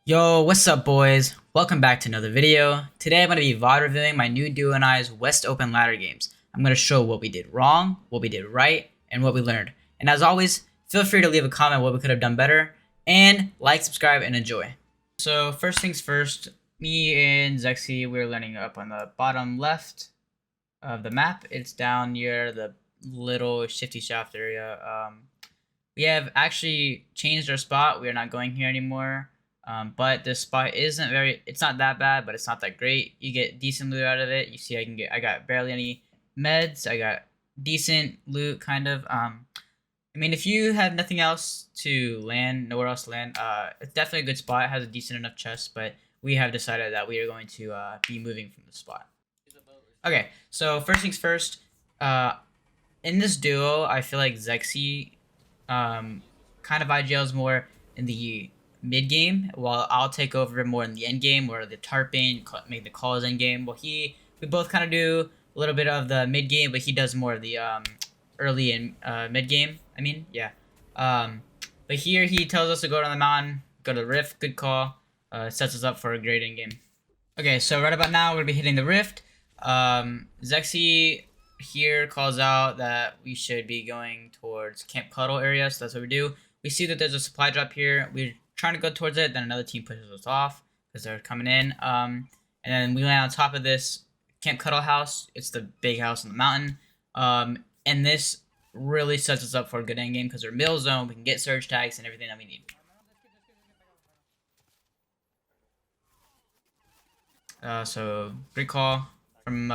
Yo, what's up boys? Welcome back to another video. Today I'm going to be VOD reviewing my new Duo and I's West Open ladder games. I'm going to show what we did wrong, what we did right, and what we learned. And as always, feel free to leave a comment what we could have done better, and like, subscribe, and enjoy. So first things first, me and Zexy, we're learning up on the bottom left of the map. It's down near the little shifty shaft area. We have actually changed our spot. We are not going here anymore. But this spot isn't it's not that bad, but it's not that great. You get decent loot out of it. You see I got barely any meds. I got decent loot, kind of. I mean, if you have nothing else to land, nowhere else to land, it's definitely a good spot. It has a decent enough chest, but we have decided that we are going to be moving from the spot. Okay, so first things first, in this duo, I feel like Zexy kind of IGLs more in the mid game, while I'll take over more in the end game, or the tarping, make the calls end game. Well, we both kind of do a little bit of the mid game, but he does more of the early and mid game. I mean, yeah. But here he tells us to go to the mountain, go to the rift. Good call. Sets us up for a great end game. Okay, so right about now we're gonna be hitting the rift. Zexy here calls out that we should be going towards Camp Cuddle area, so that's what we do. We see that there's a supply drop here. We're trying to go towards it, then another team pushes us off because they're coming in. And then we land on top of this Camp Cuddle house. It's the big house on the mountain. And this really sets us up for a good end game because we're middle zone. We can get surge tags and everything that we need. So great call from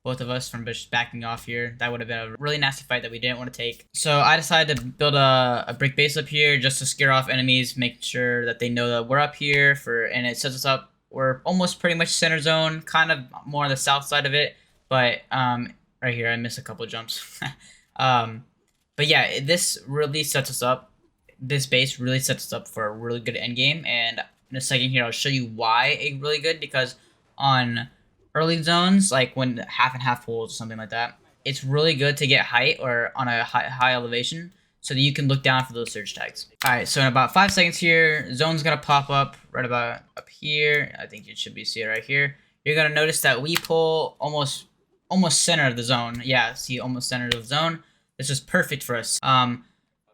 both of us from just backing off here. That would have been a really nasty fight that we didn't want to take. So I decided to build a brick base up here just to scare off enemies, make sure that they know that we're up here and it sets us up. We're almost pretty much center zone, kind of more on the south side of it, but right here I missed a couple of jumps. But yeah, this really sets us up. This base really sets us up for a really good end game, and in a second here I'll show you why it's really good, because on early zones, like when half and half pools or something like that, it's really good to get height or on a high elevation so that you can look down for those surge tags. Alright, so in about 5 seconds here, zone's gonna pop up right about up here. I think you should be seeing it right here. You're gonna notice that we pull almost center of the zone. Yeah, see, almost center of the zone. This is perfect for us.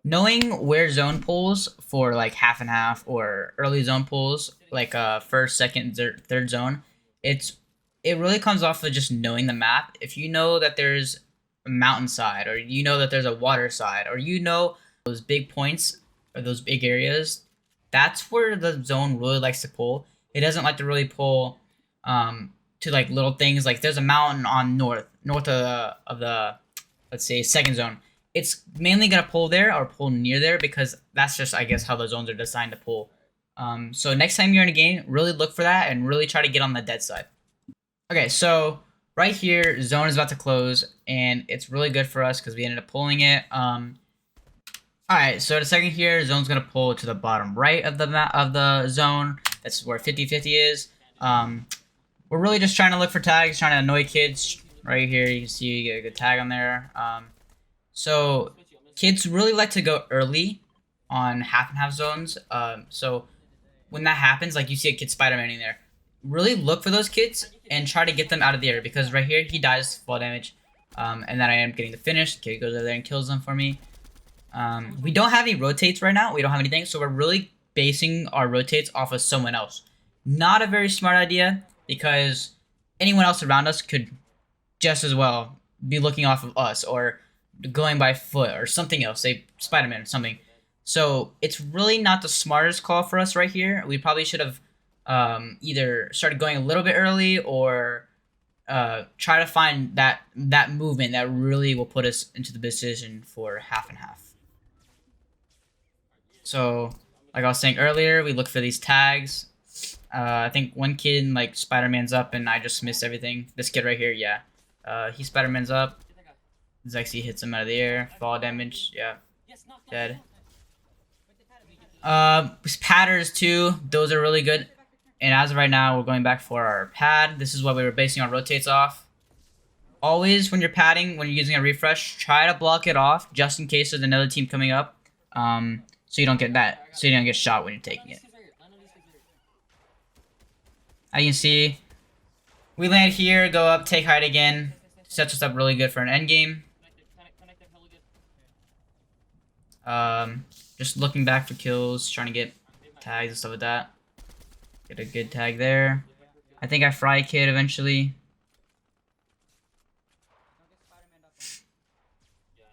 Knowing where zone pulls for like half and half or early zone pulls, like first, second, third zone, it really comes off of just knowing the map. If you know that there's a mountainside, or you know that there's a water side, or you know those big points or those big areas, that's where the zone really likes to pull. It doesn't like to really pull to like little things. Like there's a mountain on north of the let's say second zone. It's mainly gonna pull there or pull near there because that's just, I guess, how the zones are designed to pull. So next time you're in a game, really look for that and really try to get on the dead side. Okay, so right here, zone is about to close, and it's really good for us because we ended up pulling it. Alright, so the second here, zone's gonna pull to the bottom right of the zone. That's where 50-50 is. We're really just trying to look for tags, trying to annoy kids. Right here, you can see you get a good tag on there. So kids really like to go early on half and half zones. So when that happens, like you see a kid Spider-Maning there, really look for those kids and try to get them out of the air, because right here he dies fall damage, and then I am getting the finish. Kid goes over there and kills them for me. We don't have any rotates right now. We don't have anything, so we're really basing our rotates off of someone else. Not a very smart idea, because anyone else around us could just as well be looking off of us or going by foot or something else, say Spider-Man or something. So it's really not the smartest call for us right here. We probably should have either started going a little bit early, or try to find that movement that really will put us into the position for half and half. So like I was saying earlier, we look for these tags. I think one kid like Spider-Man's up and I just missed everything. This kid right here, yeah. He Spider-Man's up. Zexy hits him out of the air. Fall damage, yeah. Dead. Patters too. Those are really good. And as of right now, we're going back for our pad. This is what we were basing our rotates off. Always, when you're padding, when you're using a refresh, try to block it off just in case there's another team coming up. So you don't get shot when you're taking it. As you can see, we land here, go up, take height again. Sets us up really good for an end game. Just looking back for kills, trying to get tags and stuff like that. Get a good tag there. I think I fry kid eventually.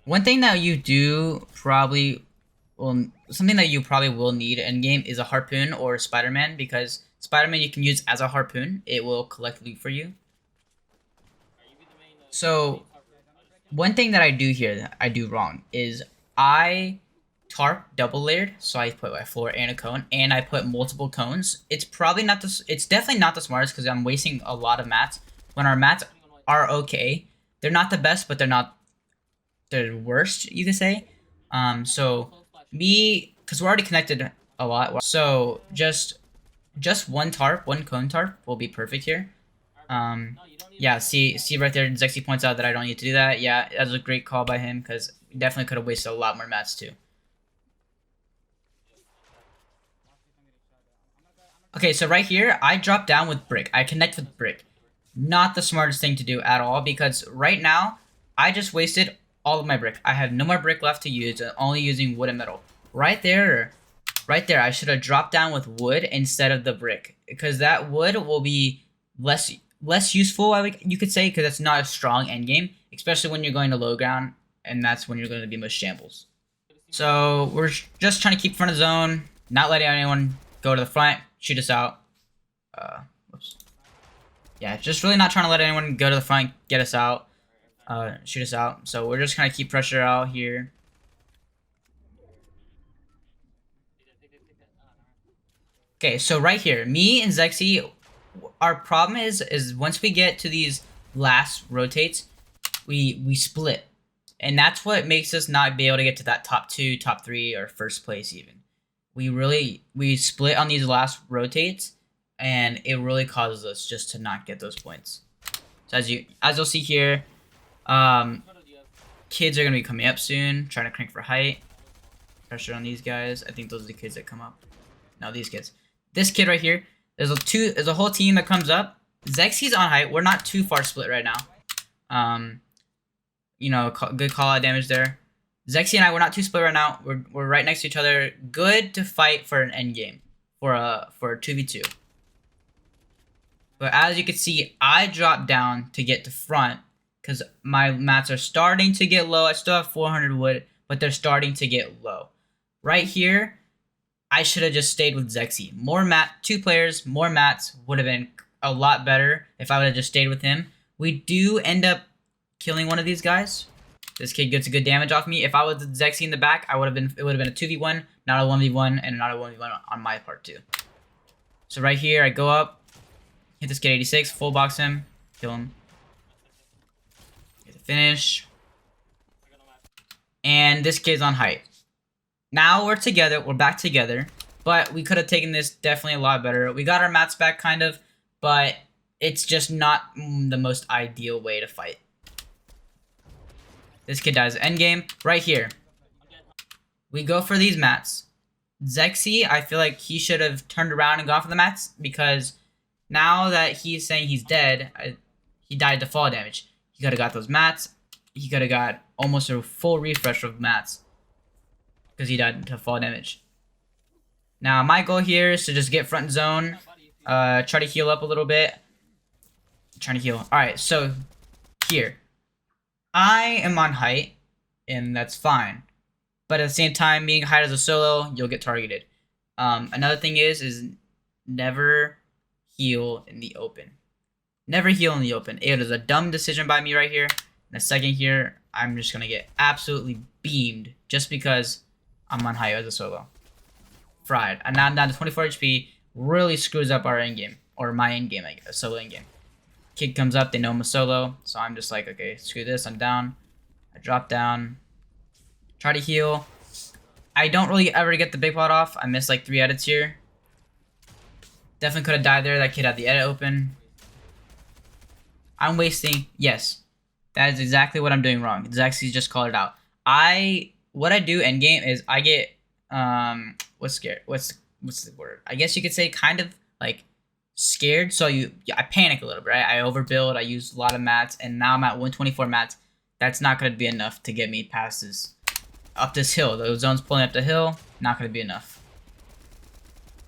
One thing that you do probably something that you probably will need in game is a harpoon or Spider-Man, because Spider-Man you can use as a harpoon. It will collect loot for you. So one thing that I do here that I do wrong is I tarp double layered, so I put a floor and a cone, and I put multiple cones. It's probably not the, it's definitely not the smartest because I'm wasting a lot of mats. When our mats are okay, they're not the best, but they're not the worst, you could say. So because we're already connected a lot, so just one tarp, one cone tarp will be perfect here. Yeah, see right there, Zexy points out that I don't need to do that. Yeah, that was a great call by him, because definitely could have wasted a lot more mats too. Okay, so right here, I drop down with brick. I connect with brick. Not the smartest thing to do at all, because right now, I just wasted all of my brick. I have no more brick left to use, only using wood and metal. Right there, I should have dropped down with wood instead of the brick, because that wood will be less useful, you could say, because it's not a strong end game, especially when you're going to low ground, and that's when you're going to be most shambles. So we're just trying to keep front of zone, not letting anyone go to the front, shoot us out. Whoops. Yeah, just really not trying to let anyone go to the front, get us out, shoot us out. So we're just trying to keep pressure out here. Okay, so right here, me and Zexy, our problem is once we get to these last rotates, we split. And that's what makes us not be able to get to that top 2, top 3, or first place even. We split on these last rotates, and it really causes us just to not get those points. So as you'll see here, kids are gonna be coming up soon, trying to crank for height. Pressure on these guys. I think those are the kids that come up. No, these kids. This kid right here. There's a whole team that comes up. Zexy's on height. We're not too far split right now. You know, good call out damage there. Zexy and I, we're not too split right now. We're right next to each other. Good to fight for an end game, for a 2v2. But as you can see, I dropped down to get to front because my mats are starting to get low. I still have 400 wood, but they're starting to get low. Right here, I should have just stayed with Zexy. 2 players, more mats would have been a lot better if I would have just stayed with him. We do end up killing one of these guys. This kid gets a good damage off me. If I was Zexy in the back, it would have been a 2v1, not a 1v1, and not a 1v1 on my part too. So right here, I go up, hit this kid 86, full box him, kill him. Get the finish. And this kid's on height. Now we're together, we're back together, but we could have taken this definitely a lot better. We got our mats back kind of, but it's just not the most ideal way to fight. This kid dies endgame. Right here, we go for these mats. Zexy, I feel like he should have turned around and gone for the mats, because now that he's saying he's dead, he died to fall damage. He could have got those mats. He could have got almost a full refresh of mats, because he died to fall damage. Now my goal here is to just get front zone, try to heal up a little bit. Trying to heal. Alright, so here. I am on height, and that's fine. But at the same time, being height as a solo, you'll get targeted. Another thing is never heal in the open. Never heal in the open. It is a dumb decision by me right here. In a second here, I'm just going to get absolutely beamed just because I'm on height as a solo. Fried. And now I'm down to 24 HP. Really screws up our endgame. Or my endgame, I guess. Solo endgame. Kid comes up, they know I'm a solo, so I'm just like, okay, screw this, I'm down. I drop down, try to heal. I don't really ever get the big pot off. I missed like 3 edits here. Definitely could have died there. That kid had the edit open. I'm wasting. Yes, that is exactly what I'm doing wrong. Zexy just called it out. What I do end game is I get what's the word? I guess you could say kind of like scared, so I panic a little bit, right? I overbuild, I use a lot of mats, and now I'm at 124 mats. That's not going to be enough to get me past this, up this hill. Those zones pulling up the hill, not going to be enough.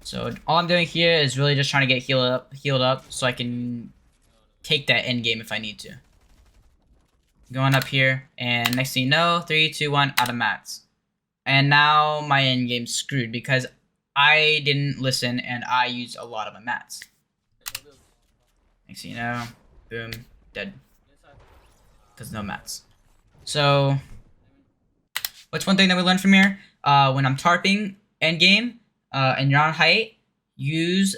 So all I'm doing here is really just trying to get healed up so I can take that end game if I need to. Going up here, and next thing you know, 3, 2, 1, out of mats. And now my end game's screwed because I didn't listen and I used a lot of my mats. Next thing you know, boom, dead. Because no mats. So, what's one thing that we learned from here? When I'm tarping end game, and you're on height, use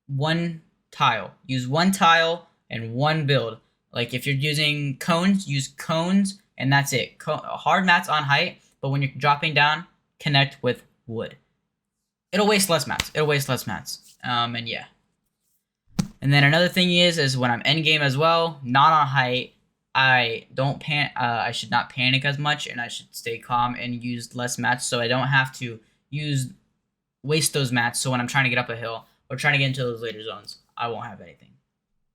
one tile. Use one tile and one build. Like if you're using cones, use cones, and that's it. Hard mats on height, but when you're dropping down, connect with wood. It'll waste less mats. And yeah. And then another thing is when I'm end game as well, not on height, I should not panic as much, and I should stay calm and use less mats so I don't have to waste those mats. So when I'm trying to get up a hill or trying to get into those later zones, I won't have anything.